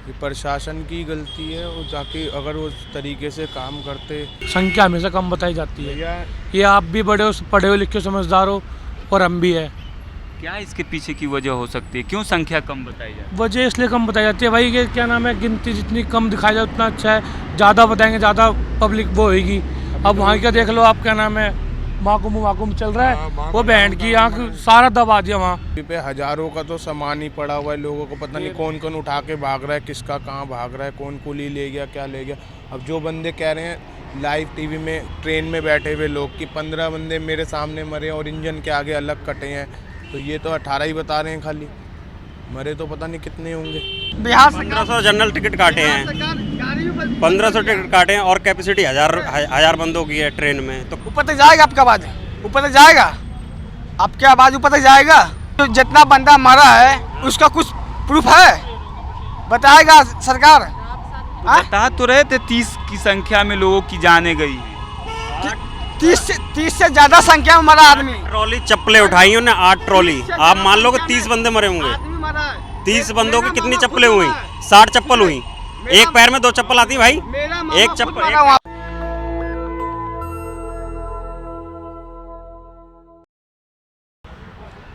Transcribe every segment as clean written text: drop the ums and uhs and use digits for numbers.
ये प्रशासन की गलती है और जाके अगर वो उस तरीके से काम करते। संख्या हमेशा कम बताई जाती है। भैया ये आप भी बड़े हो, पढ़े हो लिखे हो, समझदार हो, और हम भी है। क्या इसके पीछे की वजह हो सकती है, क्यों संख्या कम बताई जाती वजह इसलिए कम बताई जाती है भाई, ये क्या नाम है, गिनती जितनी कम दिखाई जाए उतना अच्छा है। ज़्यादा बताएंगे ज़्यादा पब्लिक वो होगी। अब वहाँ का देख लो आप, क्या नाम है, महाकुंभ चल रहा है, वो बैंड की आँख सारा दबा दिया वहाँ पे हजारों का तो सामान ही पड़ा हुआ है, लोगों को पता नहीं कौन कौन उठा के भाग रहा है, किसका कहाँ भाग रहा है, कौन कुली ले गया क्या ले गया। अब जो बंदे कह रहे हैं लाइव टीवी में, ट्रेन में बैठे हुए लोग कि 15 बंदे मेरे सामने मरे और इंजन के आगे अलग कटे हैं, तो ये तो 18 ही बता रहे हैं, खाली मरे तो पता नहीं कितने होंगे। बिहार 1500 जनरल टिकट काटे हैं, 1500 टिकट काटे हैं और कैपेसिटी हजार बंदों की है ट्रेन में। तो ऊपर तक जाएगा आपका आवाज़, ऊपर तक जाएगा आपकी आवाज़, ऊपर तक जाएगा। तो जितना बंदा मरा है उसका कुछ प्रूफ है, बताएगा सरकार। बता तो रहे थे 30 की संख्या में लोगों की जाने गई है। 30 से ज़्यादा संख्या में मरा आदमी। ट्रॉली चप्पलें उठाई उन्होंने, 8 ट्रॉली। आप मान लो कि 30 बंदे मरे होंगे। 30 बंदों की कितनी चप्पलें हुई? 60 चप्पल हुई। एक पैर में 2 चप्पल आती भाई, एक चप्पल।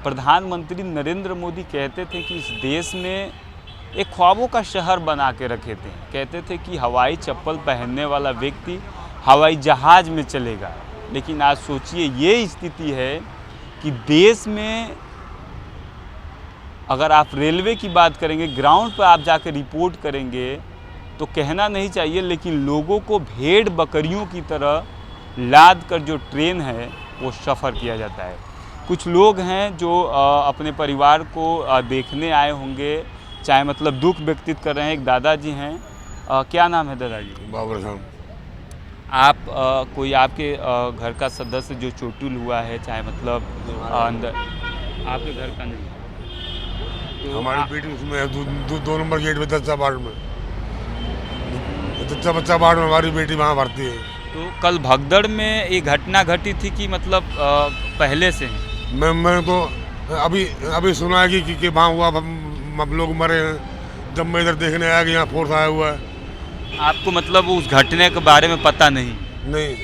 प्रधानमंत्री नरेंद्र मोदी कहते थे कि इस देश में एक ख्वाबों का शहर बना के रखे थे। कहते थे कि हवाई चप्पल पहनने वाला व्यक्ति हवाई जहाज़ में चलेगा। लेकिन आज सोचिए ये स्थिति है कि देश में अगर आप रेलवे की बात करेंगे, ग्राउंड पर आप जाकर रिपोर्ट करेंगे तो कहना नहीं चाहिए, लेकिन लोगों को भेड़ बकरियों की तरह लाद कर जो ट्रेन है वो सफ़र किया जाता है। कुछ लोग हैं जो अपने परिवार को देखने आए होंगे, चाहे मतलब दुख व्यक्तित कर रहे हैं। एक दादाजी हैं, क्या नाम है दादाजी? बाबर साहब। आप कोई आपके घर का सदस्य जो चोटिल हुआ है, चाहे मतलब अंदर आपके घर का नहीं, तो हमारी बेटी उसमें है, 2 नंबर गेट में दच्चा वार्ड में, दच्चा वार्ड में हमारी बेटी वहाँ भर्ती है। तो कल भगदड़ में ये घटना घटी थी कि मतलब पहले से है? मैं तो अभी सुना है कि वहाँ हुआ, लोग मरे हैं। जब मैं इधर देखने आया कि यहाँ फोर्स आया हुआ है। आपको मतलब उस घटने के बारे में पता नहीं? नहीं,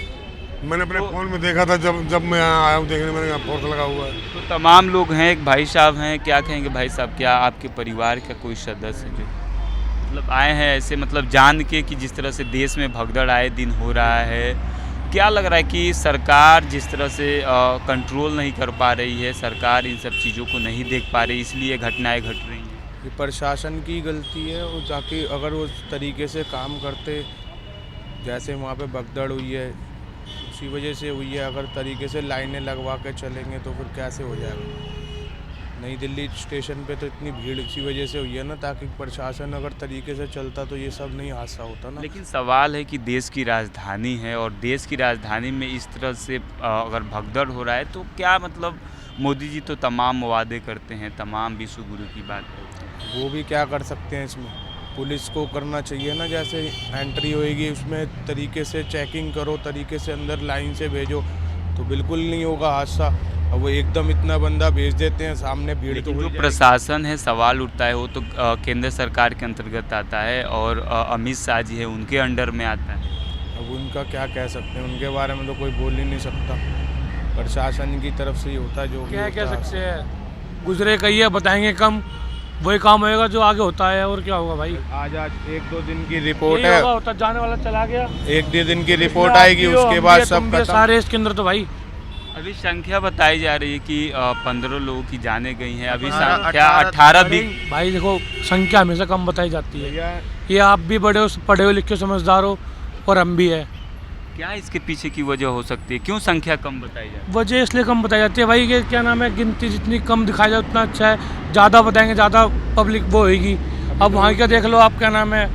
मैंने अपने फ़ोन में देखा था जब मैं यहाँ आया हूँ देखने, मैंने यहाँ फोर्स लगा हुआ है। तो तमाम लोग हैं, एक भाई साहब हैं, क्या कहेंगे भाई साहब? क्या आपके परिवार का कोई सदस्य जो मतलब आए हैं ऐसे, मतलब जान के कि जिस तरह से देश में भगदड़ आए दिन हो रहा है, क्या लग रहा है कि सरकार जिस तरह से कंट्रोल नहीं कर पा रही है, सरकार इन सब चीज़ों को नहीं देख पा रही, इसलिए घटनाएं घट रही हैं? ये प्रशासन की गलती है और जाके अगर वो उस तरीके से काम करते, जैसे वहाँ पे भगदड़ हुई है उसी वजह से हुई है, अगर तरीके से लाइनें लगवा के चलेंगे तो फिर कैसे हो जाएगा। नई दिल्ली स्टेशन पे तो इतनी भीड़ इसी वजह से हुई है ना, ताकि प्रशासन अगर तरीके से चलता तो ये सब नहीं हादसा होता ना। लेकिन सवाल है कि देश की राजधानी है और देश की राजधानी में इस तरह से अगर भगदड़ हो रहा है तो क्या मतलब, मोदी जी तो तमाम वादे करते हैं, तमाम विश्व गुरु की बात करते हैं, वो भी क्या कर सकते हैं इसमें? पुलिस को करना चाहिए ना, जैसे एंट्री होएगी उसमें तरीके से चेकिंग करो, तरीके से अंदर लाइन से भेजो, तो बिल्कुल नहीं होगा हादसा। अब वो एकदम इतना बंदा भेज देते हैं, सामने भीड़ तो जो प्रशासन है, सवाल उठता है वो तो केंद्र सरकार के अंतर्गत आता है और अमित शाह जी है उनके अंडर में आता है। अब उनका क्या कह सकते हैं, उनके बारे में तो कोई बोल ही नहीं सकता। प्रशासन की तरफ से ही होता है जो क्या कह सकते हैं। गुजरे कही है, बताएंगे कम, वही काम होएगा जो आगे होता है। और क्या होगा भाई? आज 1-2 दिन की रिपोर्ट है, होता जाने वाला चला गया, 1-2 दिन की रिपोर्ट आएगी, उसके बाद सब खत्म। सारे इसके अंदर तो भाई अभी संख्या बताई जा रही है कि 15 लोगों की जाने गई हैं, अभी संख्या 18 भी। भाई देखो, संख्या हमेशा कम बताई जाती है। ये आप भी बड़े हो, पढ़े हो लिखे हो, समझदार हो, और हम भी है। क्या इसके पीछे की वजह हो सकती है, क्यों संख्या कम बताई जाती है? वजह इसलिए कम बताई जाती है भाई, ये क्या नाम है, गिनती जितनी कम दिखाई जाए उतना अच्छा है। ज़्यादा बताएंगे ज़्यादा पब्लिक वो होगी। अब वहाँ का देख लो आप, क्या नाम है,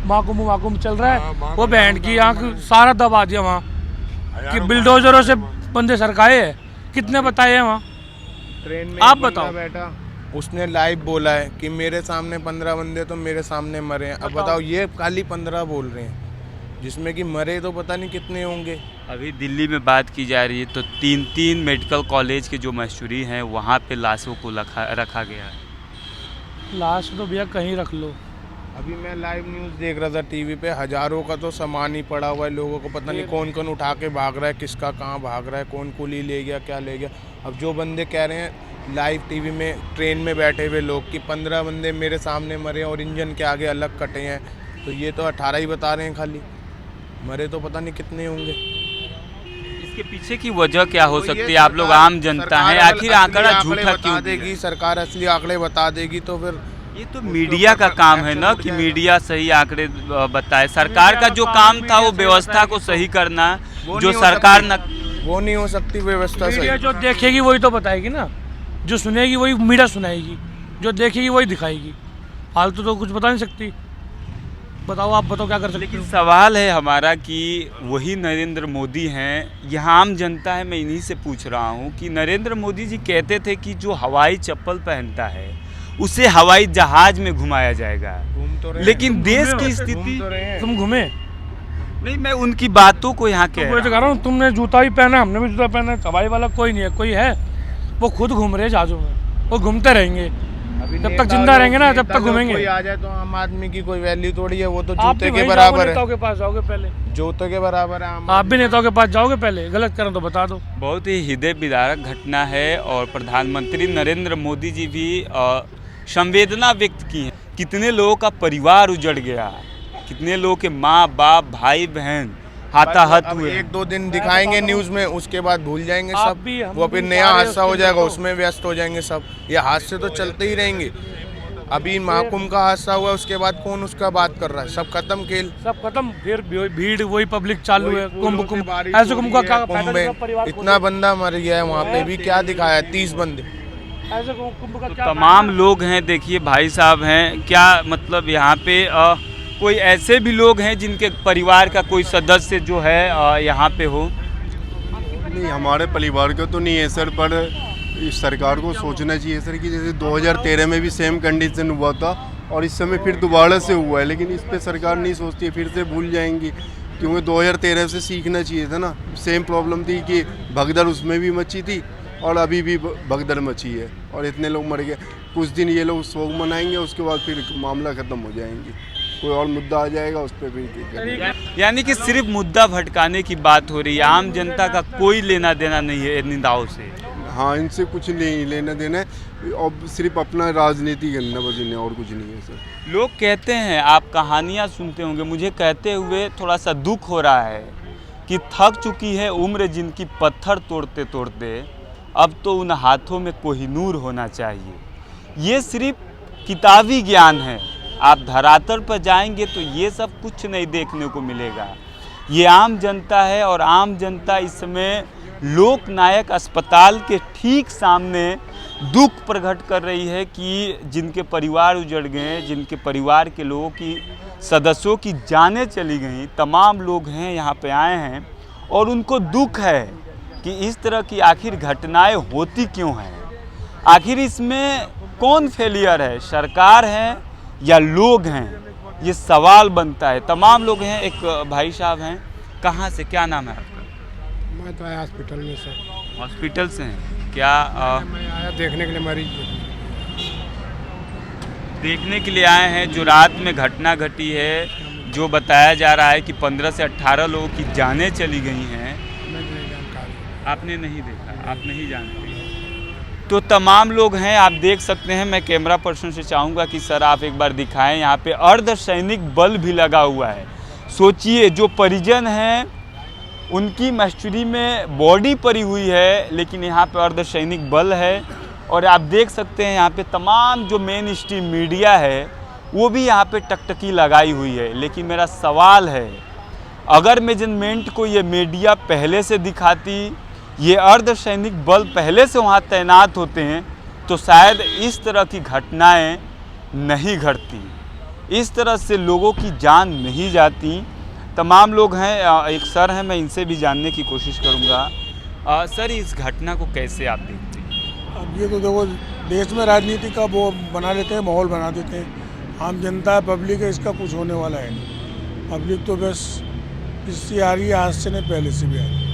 महाकुंभ चल रहा है, वो बैंड की आँख सारा दबा दिया वहाँ कि बिल्डोजरों से बंदे सरकाए हैं। कितने बताए हैं वहाँ? ट्रेन में आप एक बंदा बताओ। बैठा, उसने लाइव बोला है कि मेरे सामने 15 बंदे तो मेरे सामने मरे हैं। अब बताओ, ये खाली 15 बोल रहे हैं, जिसमें कि मरे तो पता नहीं कितने होंगे। अभी दिल्ली में बात की जा रही है तो 3 मेडिकल कॉलेज के जो मशहूरी हैं वहाँ पे लाशों को रखा गया है। लाश तो भैया कहीं रख लो, अभी मैं लाइव न्यूज़ देख रहा था टीवी पे, हज़ारों का तो सामान ही पड़ा हुआ है, लोगों को पता नहीं कौन कौन उठा के भाग रहा है, किसका कहाँ भाग रहा है, कौन कुली ले गया, क्या ले गया। अब जो बंदे कह रहे हैं लाइव टीवी में, ट्रेन में बैठे हुए लोग कि 15 बंदे मेरे सामने मरे और इंजन के आगे अलग कटे हैं, तो ये तो 18 ही बता रहे हैं खाली, मरे तो पता नहीं कितने होंगे। इसके पीछे की वजह क्या हो सकती है? आप लोग आम जनता हैं, आखिर आंकड़ा झूठा क्यों देगी? सरकार असली आंकड़े बता देगी तो फिर ये तो मीडिया का काम है ना कि मीडिया सही आंकड़े बताए। सरकार का जो काम था वो व्यवस्था को सही करना, जो सरकार न वो नहीं हो सकती व्यवस्था सही। मीडिया जो देखेगी वही तो बताएगी ना, जो सुनेगी वही मीडिया सुनाएगी, जो देखेगी वही दिखाएगी। फालतू तो कुछ बता नहीं सकती। बताओ, आप बताओ क्या कर सकते हो? लेकिन सवाल है हमारा कि वही नरेंद्र मोदी हैं, यहाँ आम जनता है, मैं इन्हीं से पूछ रहा हूँ कि नरेंद्र मोदी जी कहते थे कि जो हवाई चप्पल पहनता है उसे हवाई जहाज में घुमाया जाएगा, लेकिन देश की स्थिति तुम घूमे नहीं, मैं उनकी बातों को यहाँ कह तो कह रहा हूँ, तुमने जूता भी पहना, हमने भी जूता पहना, हवाई वाला कोई नहीं है, कोई है वो खुद घूम रहे जहाजों में, वो घूमते रहेंगे जब तक जिंदा रहेंगे ना, जब तक घूमेंगे। कोई आ जाए तो आम आदमी की कोई वैल्यू थोड़ी है, वो तो आप जूते भी के वहीं बराबर जाओगे, है। नेताओं के पास जाओगे पहले, जूते के बराबर है। आप भी नेताओं के पास जाओगे पहले, गलत करें तो बता दो। बहुत ही हृदय विदारक घटना है और प्रधानमंत्री नरेंद्र मोदी जी भी संवेदना व्यक्त की है। कितने लोगों का परिवार उजड़ गया, कितने लोगों के माँ बाप भाई बहन हाथाहाथ हुए। 1-2 दिन दिखाएंगे न्यूज में, उसके बाद भूल जाएंगे आप सब, भी, हम वो फिर भी नया सारे हादसा हो उसके जाएगा, देखो। उसमें व्यस्त हो जाएंगे सब। ये हादसे तो चलते ही रहेंगे। अभी महाकुंभ का हादसा हुआ, उसके बाद कौन उसका बात कर रहा है? सब खत्म खेल, सब खत्म, फिर भीड़ वही पब्लिक चालू है। कुंभ बारिश ऐसे हो कुंभ रही का है, कुंभ फायदा में सब परिवार को इतना बंदा मर गया है, वहाँ पे भी क्या दिखाया है? 30 बंदे। ऐसे कुंभ का तो क्या तमाम लोग हैं, देखिए भाई साहब हैं, क्या मतलब यहाँ पे कोई ऐसे भी लोग हैं जिनके परिवार का कोई सदस्य जो है यहाँ पे हो? नहीं, हमारे परिवार का तो नहीं है सर, पर इस सरकार को सोचना चाहिए सर कि जैसे 2013 में भी सेम कंडीशन हुआ था और इस समय फिर दोबारा से हुआ है, लेकिन इस पे सरकार नहीं सोचती है, फिर से भूल जाएंगी, क्योंकि 2013 से सीखना चाहिए था ना। सेम प्रॉब्लम थी कि भगदड़ उसमें भी मची थी और अभी भी भगदड़ मची है और इतने लोग मर गए। कुछ दिन ये लोग शोक मनाएंगे, उसके बाद फिर मामला ख़त्म हो जाएंगे, कोई और मुद्दा आ जाएगा उस पर भी। यानी कि सिर्फ मुद्दा भटकाने की बात हो रही है, आम जनता का कोई लेना देना नहीं है इन निंदाओं से। हाँ, इनसे कुछ नहीं लेना देना है और सिर्फ अपना राजनीति करना बस, इन्हें और कुछ नहीं है सर। लोग कहते हैं, आप कहानियाँ सुनते होंगे, मुझे कहते हुए थोड़ा सा दुख हो रहा है कि थक चुकी है उम्र जिनकी पत्थर तोड़ते तोड़ते, अब तो उन हाथों में कोहिनूर होना चाहिए। ये सिर्फ किताबी ज्ञान है, आप धरातल पर जाएंगे तो ये सब कुछ नहीं देखने को मिलेगा। ये आम जनता है और आम जनता इस समय लोकनायक अस्पताल के ठीक सामने दुख प्रकट कर रही है कि जिनके परिवार उजड़ गए, जिनके परिवार के लोगों की सदस्यों की जानें चली गई, तमाम लोग हैं यहाँ पे आए हैं और उनको दुख है कि इस तरह की आखिर घटनाएं होती क्यों हैं। आखिर इसमें कौन फेलियर है, सरकार है या लोग हैं? ये सवाल बनता है। तमाम लोग हैं, एक भाई साहब हैं, कहाँ से, क्या नाम है आपका? मैं तो आया हॉस्पिटल में सर। हॉस्पिटल से हैं क्या? मैं आया देखने के लिए मरीज देखने के लिए आए हैं। जो रात में घटना घटी है, जो बताया जा रहा है कि 15 से 18 लोगों की जानें चली गई हैं, आपने नहीं देखा, आप नहीं जानते। तो तमाम लोग हैं, आप देख सकते हैं। मैं कैमरा पर्सन से चाहूँगा कि सर आप एक बार दिखाएं, यहाँ पे अर्धसैनिक बल भी लगा हुआ है। सोचिए, जो परिजन हैं उनकी मस्टडी में बॉडी पड़ी हुई है, लेकिन यहाँ पे अर्धसैनिक बल है और आप देख सकते हैं यहाँ पे तमाम जो मेन स्ट्रीम मीडिया है वो भी यहाँ पे टकटकी लगाई हुई है। लेकिन मेरा सवाल है, अगर मेजरमेंट को ये मीडिया पहले से दिखाती, ये अर्धसैनिक बल पहले से वहाँ तैनात होते हैं, तो शायद इस तरह की घटनाएं नहीं घटती, इस तरह से लोगों की जान नहीं जाती। तमाम लोग हैं, एक सर हैं, मैं इनसे भी जानने की कोशिश करूँगा। सर, इस घटना को कैसे आप देखते हैं? अब ये तो देखो, देश में राजनीति का वो बना लेते हैं, माहौल बना देते हैं। आम जनता है, पब्लिक है, इसका कुछ होने वाला है नहीं। पब्लिक तो बस इससे आ रही है, आज से नहीं पहले से भी आ रही है।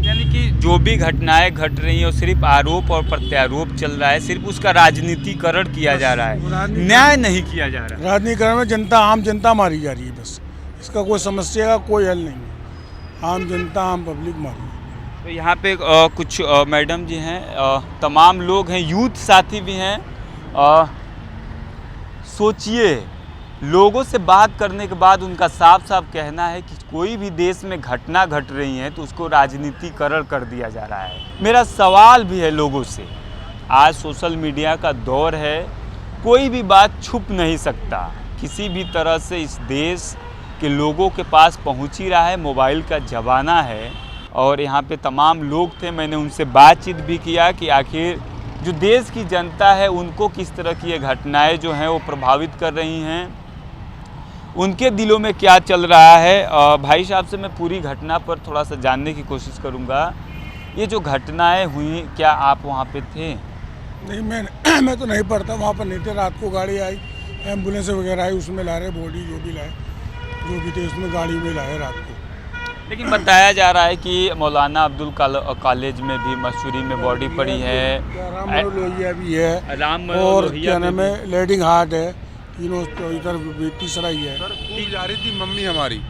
यानी कि जो भी घटनाएं घट रही हैं वो सिर्फ आरोप और प्रत्यारोप चल रहा है, सिर्फ उसका राजनीतिकरण किया जा रहा है, न्याय नहीं किया जा रहा। राजनीतिकरण में जनता, आम जनता मारी जा रही है, बस इसका कोई समस्या का कोई हल नहीं है। आम जनता, आम पब्लिक मारी। तो यहाँ पे कुछ मैडम जी हैं, तमाम लोग हैं, यूथ साथी भी हैं। सोचिए, लोगों से बात करने के बाद उनका साफ साफ कहना है कि कोई भी देश में घटना घट रही है तो उसको राजनीतिकरण कर दिया जा रहा है। मेरा सवाल भी है लोगों से, आज सोशल मीडिया का दौर है, कोई भी बात छुप नहीं सकता, किसी भी तरह से इस देश के लोगों के पास पहुंच ही रहा है, मोबाइल का ज़माना है। और यहाँ पे तमाम लोग थे, मैंने उनसे बातचीत भी किया कि आखिर जो देश की जनता है उनको किस तरह की ये घटनाएं जो हैं वो प्रभावित कर रही हैं, उनके दिलों में क्या चल रहा है। भाई साहब से मैं पूरी घटना पर थोड़ा सा जानने की कोशिश करूंगा। ये जो घटनाएं हुई, क्या आप वहाँ पे थे? नहीं, मैं तो नहीं पढ़ता, वहाँ पर नहीं थे। रात को गाड़ी आई, एम्बुलेंस वगैरह आई, उसमें ला रहे बॉडी, जो भी लाए, जो भी थे उसमें गाड़ी में लाए रात को। लेकिन बताया जा रहा है कि मौलाना अब्दुल कॉलेज में भी, मसूरी में बॉडी पड़ी है, राम लोहिया भी है, राम और क्या नाम है, लेडिंग हार्ट है, तीनों। तो इधर तीसरा ही है। खूब जा रही थी मम्मी हमारी,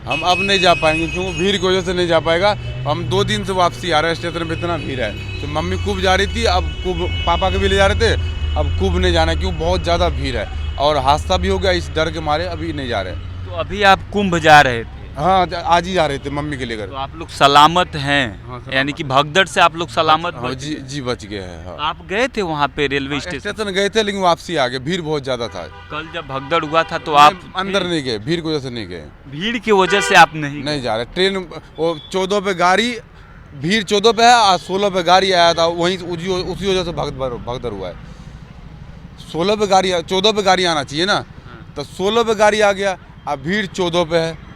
हम अब नहीं जा पाएंगे क्योंकि भीड़ की वजह से नहीं जा पाएगा। हम 2 दिन से वापसी आ रहे हैं, स्टेशन पे इतना भीड़ है। तो मम्मी खूब जा रही थी, अब खूब पापा के भी ले जा रहे थे, अब खूब नहीं जाना क्यों, बहुत ज़्यादा भीड़ है और हादसा भी हो गया, इस डर के मारे अभी नहीं जा रहे। तो अभी आप कुंभ जा रहे थे? हाँ, आज ही जा रहे थे मम्मी के लेकर। तो आप लोग सलामत हैं? हाँ, यानी कि भगदड़ से आप लोग सलामत? हाँ, जी बच गए हैं। हाँ। आप गए थे वहाँ पे रेलवे स्टेशन गए थे, लेकिन वापसी आ गए, भीड़ बहुत ज़्यादा था। कल जब भगदड़ हुआ था तो आप अंदर नहीं गए, भीड़ की वजह से नहीं गए। भीड़ की वजह से आप नहीं जा रहे। ट्रेन वो 14 पे गाड़ी, भीड़ 14 पे है, आज 16 पे गाड़ी आया था, वहीं उसी वजह से भगदड़ हुआ है। 16 पे गाड़ी, 14 पे गाड़ी आना चाहिए ना, तो 16 पे गाड़ी आ गया, अब भीड़ 14 पे है।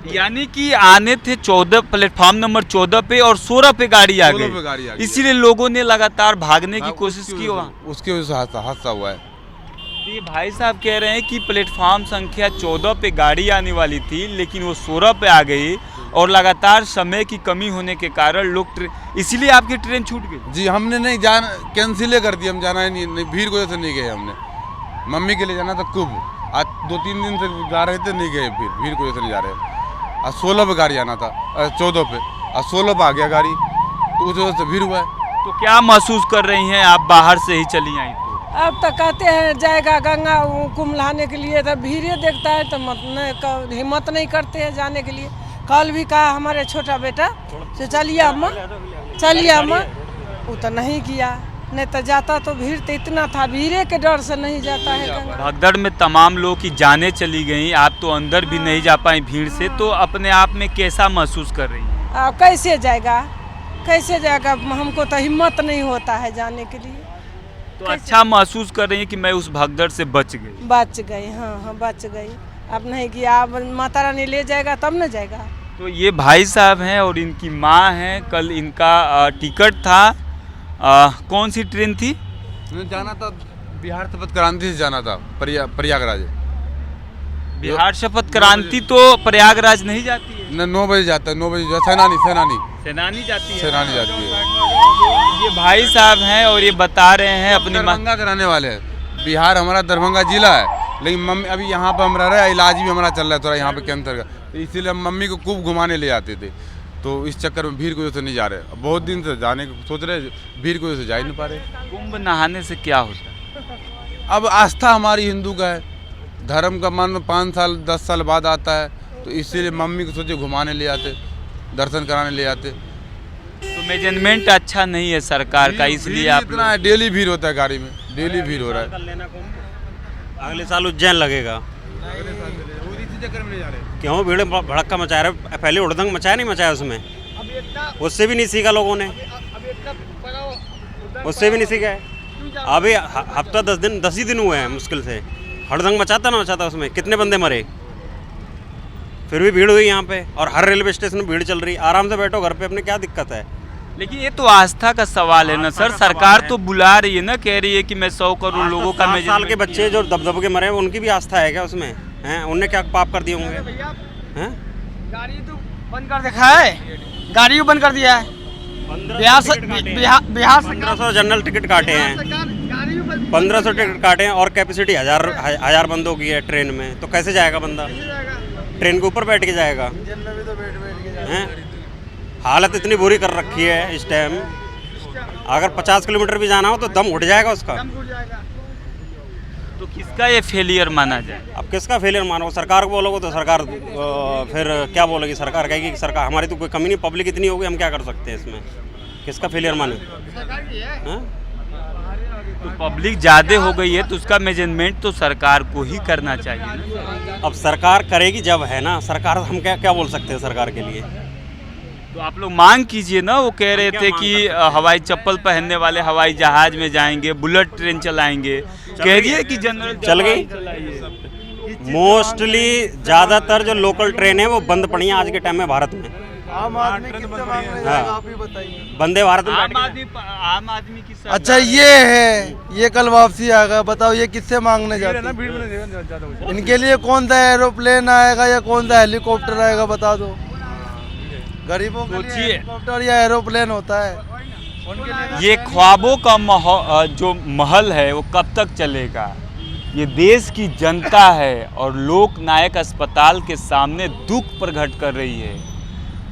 यानी कि आने थे 14 प्लेटफॉर्म नंबर 14 पे और 16 पे गाड़ी आ गई, इसीलिए लोगों ने लगातार भागने की कोशिश की, उसकी वजह से हादसा हुआ है। ये भाई साहब कह रहे हैं कि प्लेटफॉर्म संख्या 14 पे गाड़ी आने वाली थी, लेकिन वो 16 पे आ गई और लगातार समय की कमी होने के कारण लोग, इसीलिए आपकी ट्रेन छूट गई। जी, हमने नहीं कैंसिल कर दी, हम जाना ही नहीं, भीड़ की वजह से नहीं गए। हमने मम्मी के लिए जाना था खूब, आज 2-3 दिन से जा रहे थे, नहीं गए, भीड़ की वजह से नहीं जा रहे। आज 16 पे गाड़ी आना था, 14 पे, आज 16 पे आ गया गाड़ी, तो उस वजह से भीड़ हुआ है। तो क्या महसूस कर रही हैं आप, बाहर से ही चली आई तो? अब तो कहते हैं जाएगा गंगा कुंभ नहाने के लिए, तो भीड़े देखता है तो हिम्मत नहीं करते हैं जाने के लिए। कल भी कहा हमारे छोटा बेटा तो चलिए अम्मा, वो तो नहीं किया, नहीं तो जाता तो भीड़ तो इतना था, भीड़े के डर से नहीं जाता है गंगा। भगदड़ में तमाम लोग की जानें चली गई, आप तो अंदर भी नहीं जा पाए भीड़ से, तो अपने आप में कैसा महसूस कर रही हैं? कैसे जाएगा, हमको तो हिम्मत नहीं होता है जाने के लिए। तो अच्छा महसूस कर रही हैं कि मैं उस भगदड़ से बच गई? हाँ, बच गई। अब नहीं किया, अब माता रानी ले जाएगा तब न जाएगा। तो ये भाई साहब हैं और इनकी माँ हैं, कल इनका टिकट था, कौन सी ट्रेन थी? जाना था बिहार शपथ क्रांति से जाना था प्रयागराज। बिहार शपथ क्रांति तो प्रयागराज नहीं जाती है? 9 बजे जाता है, 9 बजे सेनानी जाती है। ये भाई साहब हैं और ये बता रहे हैं अपनी दरभंगा कराने वाले हैं। बिहार हमारा दरभंगा जिला है, लेकिन मम्मी अभी यहाँ पर हम रह रहे हैं, इलाज भी हमारा चल रहा है थोड़ा यहाँ पे कैंसर का, तो इसीलिए हम मम्मी को खूब घुमाने ले जाते थे। तो इस चक्कर में भीड़ की वजह से नहीं जा रहे, बहुत दिन से जाने को सोच रहे, भीड़ की वजह से जा ही नहीं पा रहे। कुंभ नहाने से क्या होता है? अब आस्था हमारी हिंदू का है, धर्म का मान 5 साल 10 साल बाद आता है, तो इसीलिए मम्मी को सोचे घुमाने ले आते, दर्शन कराने ले आते। तो मैनेजमेंट अच्छा नहीं है सरकार का, इसलिए आप इतना है, डेली भीड़ होता है गाड़ी में, डेली भीड़ हो रहा है। अगले साल उज्जैन लगेगा, क्यों भीड़ भड़का मचा रहे? पहले उड़दंग मचाया नहीं मचाया उसमें, उससे भी नहीं सीखा लोगों ने, उससे भी नहीं सीखा है। अभी हफ्ता 10 ही दिन हुए हैं मुश्किल से, हड़दंग मचाता उसमें कितने बंदे मरे, फिर भी भीड़ हुई यहाँ पे, और हर रेलवे स्टेशन में भीड़ चल रही। आराम से बैठो घर पे अपने, क्या दिक्कत है? लेकिन ये तो आस्था का सवाल है ना सर, सरकार तो बुला रही है ना, कह रही है कि मैं 100 करोड़ लोगों का। 7 साल के बच्चे जो दब के मरे, उनकी भी आस्था है क्या उसमें? हैं, उनने क्या पाप कर दिए होंगे? हैं, गाड़ी तो बंद कर देखा है, गाड़ी भी बंद कर दिया है। बिहार से 1500 जनरल टिकट काटे हैं, 1500 टिकट काटे हैं और कैपेसिटी हजार बंदों की है ट्रेन में, तो कैसे जाएगा बंदा? ट्रेन के ऊपर बैठ के जाएगा? हैं? हालत इतनी बुरी कर रखी है इस टाइम, अगर 50 किलोमीटर भी जाना हो तो दम उठ जाएगा उसका। तो किसका ये फेलियर माना जाए? अब किसका फेलियर मानो? सरकार को बोलोगे तो सरकार फिर क्या बोलेगी? सरकार कहेगी कि सरकार हमारी तो कोई कमी नहीं, पब्लिक इतनी होगी, हम क्या कर सकते हैं इसमें? किसका फेलियर माने? तो पब्लिक ज़्यादा हो गई है तो उसका मेजरमेंट तो सरकार को ही करना चाहिए। अब सरकार करेगी जब, है ना? सरकार हम क्या बोल सकते हैं सरकार के लिए? तो आप लोग मांग कीजिए ना। वो कह रहे थे कि हवाई चप्पल पहनने वाले हवाई जहाज में जाएंगे, बुलेट ट्रेन चलाएंगे, कह रही कि जनरल चल गई। मोस्टली ज़्यादातर जो लोकल ट्रेन है वो बंद पड़ी हैं आज के टाइम में भारत में। आम आदमी किससे मांगने जाएगा आप ही बताइए। वंदे भारत में आम आदमी की अच्छा ये है, ये कल वापसी आ गया, बताओ ये किससे मांगने जाते हैं? इनके लिए कौन सा एरोप्लेन आएगा या कौन सा हेलीकॉप्टर आएगा बता दो। गरीबों के लिए हेलीकॉप्टर या एरोप्लेन होता है। ये ख्वाबों का जो महल है वो कब तक चलेगा? ये देश की जनता है और लोक नायक अस्पताल के सामने दुख प्रकट कर रही है,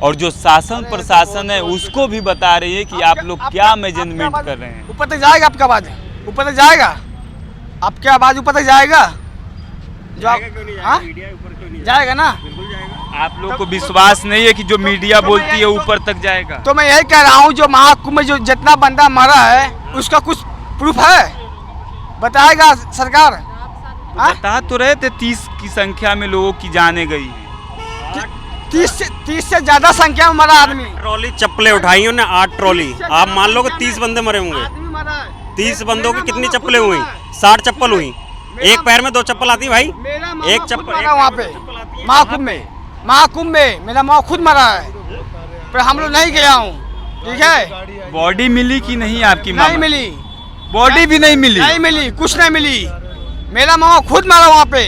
और जो शासन प्रशासन है उसको भी बता रही है कि आप लोग क्या मेजरमेंट कर रहे हैं। ऊपर तक जाएगा आपका आवाज, ऊपर तक जाएगा आपकी आवाज, ऊपर तक जाएगा जो जाएगा ना। आप लोग को विश्वास नहीं है कि जो मीडिया बोलती है ऊपर तक जाएगा? तो मैं यही कह रहा हूँ, जो महाकुंभ में जो जितना बंदा मरा है उसका कुछ प्रूफ है? बताएगा सरकार? बता तो रहे थे 30 की संख्या में लोगों की जाने गई है। 30 से ज्यादा संख्या में मरा आदमी। ट्रॉली चप्पलें उठाई उन्होंने, 8 ट्रॉली। आप मान लो कि 30 बंदे मरे होंगे। 30 बंदों की कितनी चप्पलें हुई? 60 चप्पल हुई। एक पैर में 2 चप्पल आती भाई, एक चप्पल। वहाँ पे महाकुंभ में मेरा माँ खुद मरा है, पर हम लोग नहीं गया हूँ। ठीक है, बॉडी मिली कि नहीं आपकी? नहीं मिली, बॉडी भी नहीं मिली? नहीं मिली, कुछ नहीं मिली। मेरा मामा खुद मरा वहाँ पे,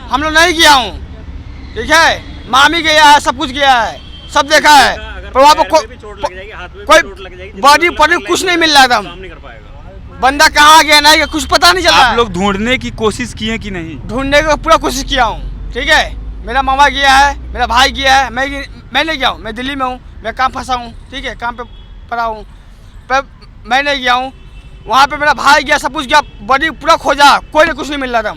हम लोग नहीं गया हूँ। ठीक है, मामी गया है, सब कुछ गया है, सब देखा है, पर वहाँ पे कोई बॉडी पर कुछ नहीं मिल रहा था। बंदा कहाँ गया नहीं, कुछ पता नहीं चला। आप लोग ढूंढने की कोशिश किए कि नहीं? ढूंढने की पूरा कोशिश किया हूँ। ठीक है, मेरा मामा गया है, मेरा भाई गया है, मैं नहीं गया हूँ। मैं दिल्ली में हूँ, मैं काम फंसा हूँ। ठीक है, काम पे पड़ा हूँ, पर मैं नहीं गया हूँ। वहाँ पे मेरा भाई गया, सब कुछ गया, बॉडी पूरा खोजा, कोई कुछ नहीं मिल रहा था।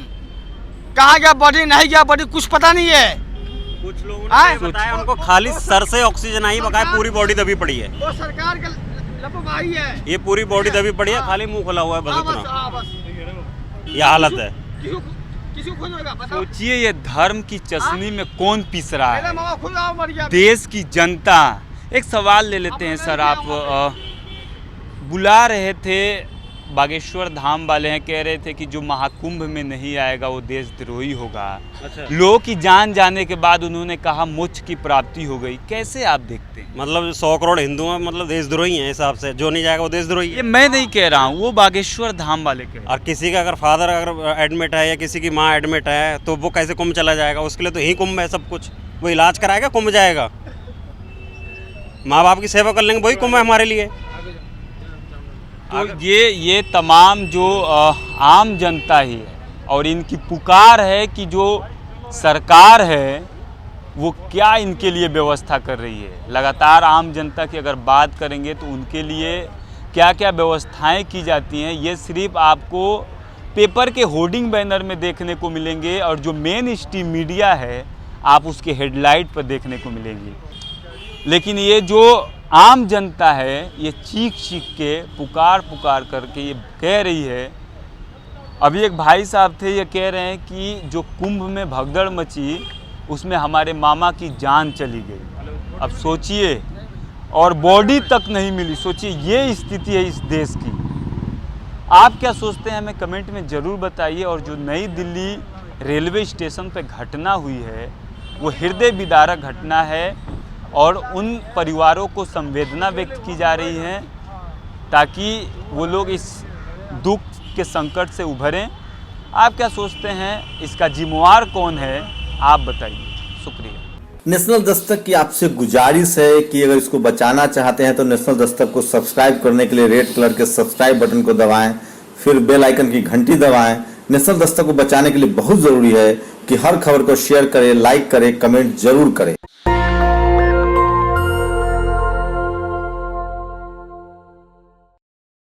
कहाँ गया बॉडी? नहीं गया बॉडी, कुछ पता नहीं है। कुछ लोगों ने बताया उनको खाली सर से ऑक्सीजन आई, बकाया पूरी बॉडी दबी पड़ी है। वो सरकार का लापरवाही है। ये पूरी बॉडी दबी पड़ी है, खाली मुंह खुला हुआ है, बस इतना। ये हालत है। सोचिए ये धर्म की चशनी में कौन पीस रहा है? मामा खुद मर गया। देश की जनता। एक सवाल ले लेते हैं सर, आप बुला रहे थे, बागेश्वर धाम वाले हैं, कह रहे थे कि जो महाकुंभ में नहीं आएगा वो देशद्रोही होगा। अच्छा। लोगों की जान जाने के बाद उन्होंने कहा मोक्ष की प्राप्ति हो गई। कैसे आप देखते हैं? मतलब 100 करोड़ हिंदू हैं, मतलब देशद्रोही हैं हिसाब से, जो नहीं जाएगा वो देशद्रोही है। ये मैं नहीं कह रहा हूँ, वो बागेश्वर धाम वाले कह रहे हैं। और किसी का अगर फादर अगर एडमिट है या किसी की माँ एडमिट है तो वो कैसे कुंभ चला जाएगा? उसके लिए तो यही कुंभ है सब कुछ। वो इलाज कराएगा, कुंभ जाएगा। माँ बाप की सेवा कर लेंगे, वही कुंभ है हमारे लिए। तो ये तमाम जो आम जनता ही है, और इनकी पुकार है कि जो सरकार है वो क्या इनके लिए व्यवस्था कर रही है। लगातार आम जनता की अगर बात करेंगे तो उनके लिए क्या क्या व्यवस्थाएं की जाती हैं, ये सिर्फ आपको पेपर के होर्डिंग बैनर में देखने को मिलेंगे, और जो मेन स्ट्रीम मीडिया है आप उसके हेडलाइट पर देखने को मिलेंगी। लेकिन ये जो आम जनता है ये चीख के पुकार करके ये कह रही है। अभी एक भाई साहब थे, ये कह रहे हैं कि जो कुंभ में भगदड़ मची उसमें हमारे मामा की जान चली गई। अब सोचिए, और बॉडी तक नहीं मिली। सोचिए ये स्थिति है इस देश की। आप क्या सोचते हैं हमें कमेंट में ज़रूर बताइए। और जो नई दिल्ली रेलवे स्टेशन पे घटना हुई है वो हृदय विदारक घटना है, और उन परिवारों को संवेदना व्यक्त की जा रही है ताकि वो लोग इस दुख के संकट से उभरें। आप क्या सोचते हैं, इसका जिम्मेवार कौन है, आप बताइए। शुक्रिया। नेशनल दस्तक की आपसे गुजारिश है कि अगर इसको बचाना चाहते हैं तो नेशनल दस्तक को सब्सक्राइब करने के लिए रेड कलर के सब्सक्राइब बटन को दबाएं, फिर बेल आइकन की घंटी दबाएं। नेशनल दस्तक को बचाने के लिए बहुत जरूरी है कि हर खबर को शेयर करें, लाइक करें, कमेंट जरूर करें।